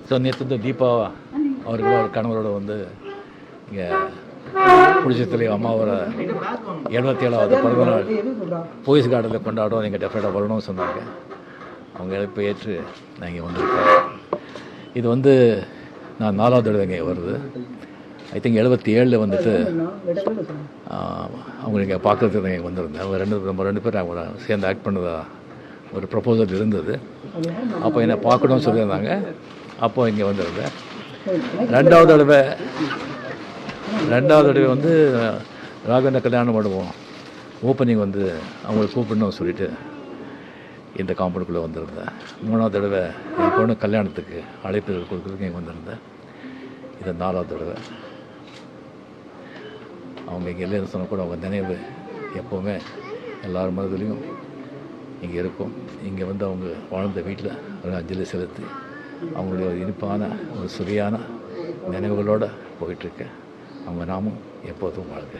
So நேற்று தீபா அவர்களோட ஒரு கணவரோட வந்து இங்கே புளிச்சத்துலேயே அம்மாவோட 77வது பிறந்தநாள் போயஸ் கார்டனில் கொண்டாடும். நீங்கள் டெஃபினட்டாக வரணும்னு சொன்னாங்க. அவங்க இழப்பை ஏற்று நான் இங்கே வந்திருக்கேன். இது வந்து நான் 4வது தடவை இங்கே வருது. ஐ திங்க் 77 வந்துட்டு அவங்க இங்கே பார்க்குறதுக்கு இங்கே வந்திருந்தேன். அவங்க ரெண்டு பேரும் அவங்க சேர்ந்து ஆக்ட் பண்ணதா ஒரு ப்ரப்போசல் இருந்தது. அப்போ என்னை பார்க்கணும்னு சொல்லியிருந்தாங்க. அப்போது இங்கே வந்திருந்தேன். ரெண்டாவது தடவை வந்து ராகவேந்திர கல்யாண மண்டபம் ஓப்பனிங் வந்து அவங்களை கூப்பிடணும்னு சொல்லிவிட்டு இந்த காம்பவுண்டுக்குள்ளே வந்திருந்தேன். 3வது தடவை என் பொண்ணு கல்யாணத்துக்கு அழைப்புகள் கொடுக்குறதுக்கு இங்கே வந்திருந்தேன். இது 4வது தடவை. அவங்க இங்கே இல்லைன்னு சொன்னால் கூட அவங்க நினைவு எப்போவுமே எல்லார் மனதிலையும் இங்கே இருக்கும். இங்கே வந்து அவங்க வாழ்ந்த வீட்டில் ஒரு அஞ்சலி செலுத்தி அவங்களுடைய ஒரு இனிப்பான ஒரு சுவையான நினைவுகளோடு போயிட்டுருக்கேன். அவங்க நாமும் எப்போதும் வாழ்க.